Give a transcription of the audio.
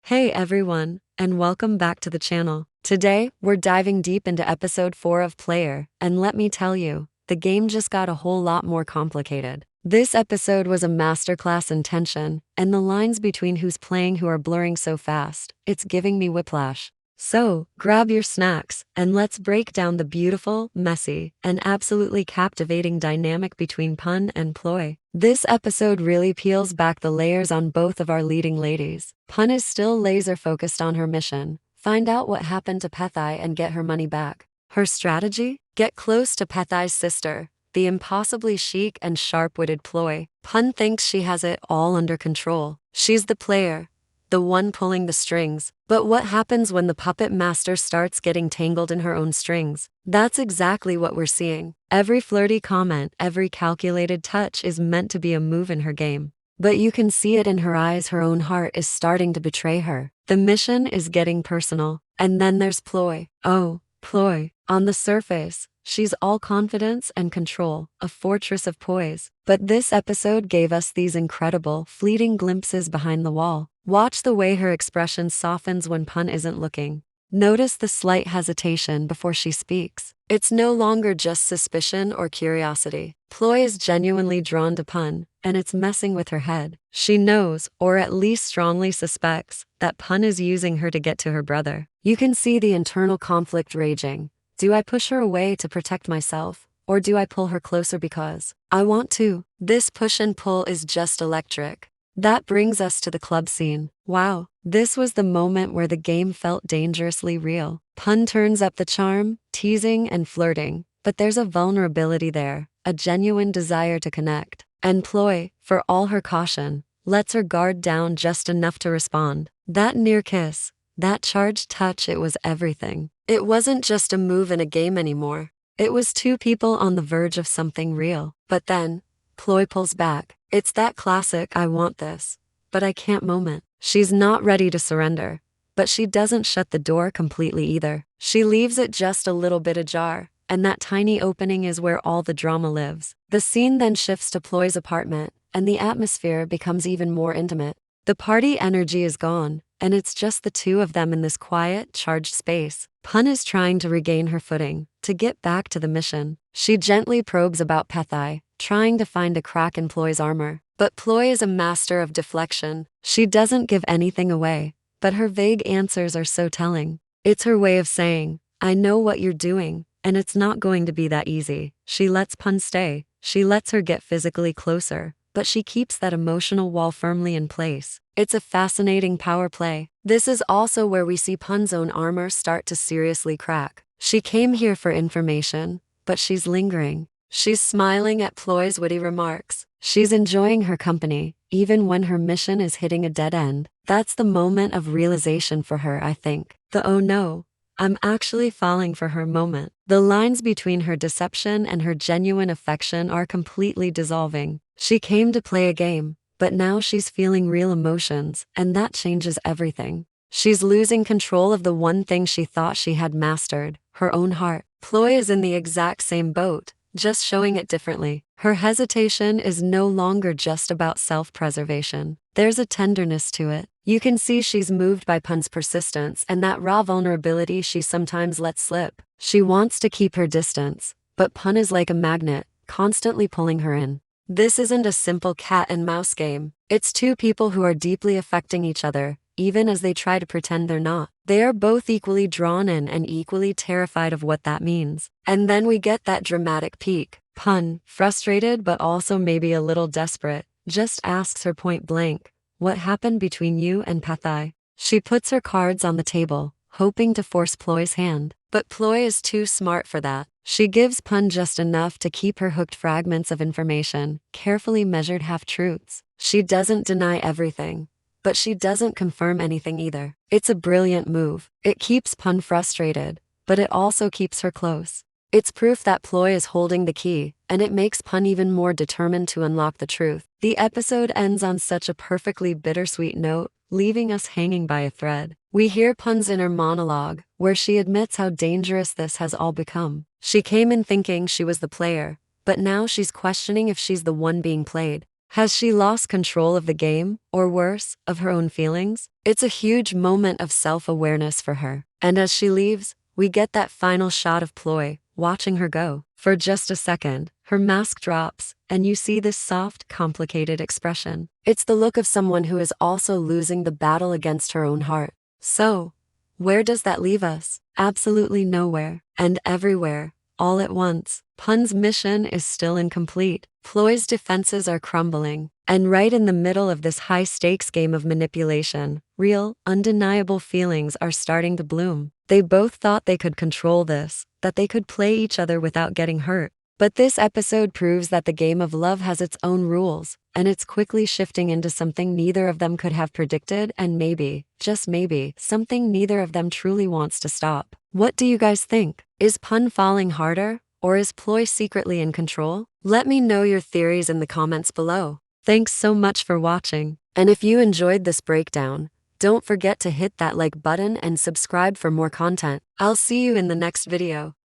Hey everyone, and welcome back to the channel. Today, we're diving deep into episode 4 of Player, and let me tell you, the game just got a whole lot more complicated. This episode was a masterclass in tension, and the lines between who's playing who are blurring so fast, it's giving me whiplash. So, grab your snacks, and let's break down the beautiful, messy, and absolutely captivating dynamic between Pun and Ploy. This episode really peels back the layers on both of our leading ladies. Pun is still laser focused on her mission: find out what happened to Pethai and get her money back. Her strategy? Get close to Pethai's sister, the impossibly chic and sharp-witted Ploy. Pun thinks she has it all under control. She's the player, the one pulling the strings. But what happens when the puppet master starts getting tangled in her own strings? That's exactly what we're seeing. Every flirty comment, every calculated touch is meant to be a move in her game. But you can see it in her eyes. Her own heart is starting to betray her. The mission is getting personal. And then there's Ploy. Oh, Ploy. On the surface, she's all confidence and control, a fortress of poise. But this episode gave us these incredible, fleeting glimpses behind the wall. Watch the way her expression softens when Pun isn't looking. Notice the slight hesitation before she speaks. It's no longer just suspicion or curiosity. Ploy is genuinely drawn to Pun, and it's messing with her head. She knows, or at least strongly suspects, that Pun is using her to get to her brother. You can see the internal conflict raging. Do I push her away to protect myself, or do I pull her closer because I want to? This push and pull is just electric. That brings us to the club scene. Wow, this was the moment where the game felt dangerously real. Pun turns up the charm, teasing and flirting, but there's a vulnerability there, a genuine desire to connect. And Ploy, for all her caution, lets her guard down just enough to respond. That near kiss, that charged touch, it was everything. It wasn't just a move in a game anymore. It was two people on the verge of something real. But then, Ploy pulls back. It's that classic "I want this, but I can't" moment. She's not ready to surrender, but she doesn't shut the door completely either. She leaves it just a little bit ajar, and that tiny opening is where all the drama lives. The scene then shifts to Ploy's apartment, and the atmosphere becomes even more intimate. The party energy is gone, and it's just the two of them in this quiet, charged space. Pun is trying to regain her footing, to get back to the mission. She gently probes about Pethai, trying to find a crack in Ploy's armor. But Ploy is a master of deflection. She doesn't give anything away, but her vague answers are so telling. It's her way of saying, I know what you're doing, and it's not going to be that easy. She lets Pun stay. She lets her get physically closer, but she keeps that emotional wall firmly in place. It's a fascinating power play. This is also where we see Pun's own armor start to seriously crack. She came here for information, but she's lingering. She's smiling at Ploy's witty remarks. She's enjoying her company, even when her mission is hitting a dead end. That's the moment of realization for her, I think. The "oh no, I'm actually falling for her" moment. The lines between her deception and her genuine affection are completely dissolving. She came to play a game, but now she's feeling real emotions, and that changes everything. She's losing control of the one thing she thought she had mastered, her own heart. Ploy is in the exact same boat, just showing it differently. Her hesitation is no longer just about self-preservation. There's a tenderness to it. You can see she's moved by Pun's persistence and that raw vulnerability she sometimes lets slip. She wants to keep her distance, but Pun is like a magnet, constantly pulling her in. This isn't a simple cat and mouse game. It's two people who are deeply affecting each other, even as they try to pretend they're not. They are both equally drawn in and equally terrified of what that means. And then we get that dramatic peak. Pun, frustrated but also maybe a little desperate, just asks her point blank, what happened between you and Pethai? She puts her cards on the table, hoping to force Ploy's hand. But Ploy is too smart for that. She gives Pun just enough to keep her hooked: fragments of information, carefully measured half-truths. She doesn't deny everything, but she doesn't confirm anything either. It's a brilliant move. It keeps Pun frustrated, but it also keeps her close. It's proof that Ploy is holding the key, and it makes Pun even more determined to unlock the truth. The episode ends on such a perfectly bittersweet note, leaving us hanging by a thread. We hear Pun's inner monologue, where she admits how dangerous this has all become. She came in thinking she was the player, but now she's questioning if she's the one being played. Has she lost control of the game, or worse, of her own feelings? It's a huge moment of self-awareness for her. And as she leaves, we get that final shot of Ploy, watching her go. For just a second, her mask drops, and you see this soft, complicated expression. It's the look of someone who is also losing the battle against her own heart. So, where does that leave us? Absolutely nowhere. And everywhere, all at once. Pun's mission is still incomplete. Ploy's defenses are crumbling. And right in the middle of this high-stakes game of manipulation, real, undeniable feelings are starting to bloom. They both thought they could control this, that they could play each other without getting hurt. But this episode proves that the game of love has its own rules, and it's quickly shifting into something neither of them could have predicted, and maybe, just maybe, something neither of them truly wants to stop. What do you guys think? Is Pun falling harder, or is Ploy secretly in control? Let me know your theories in the comments below. Thanks so much for watching. And if you enjoyed this breakdown, don't forget to hit that like button and subscribe for more content. I'll see you in the next video.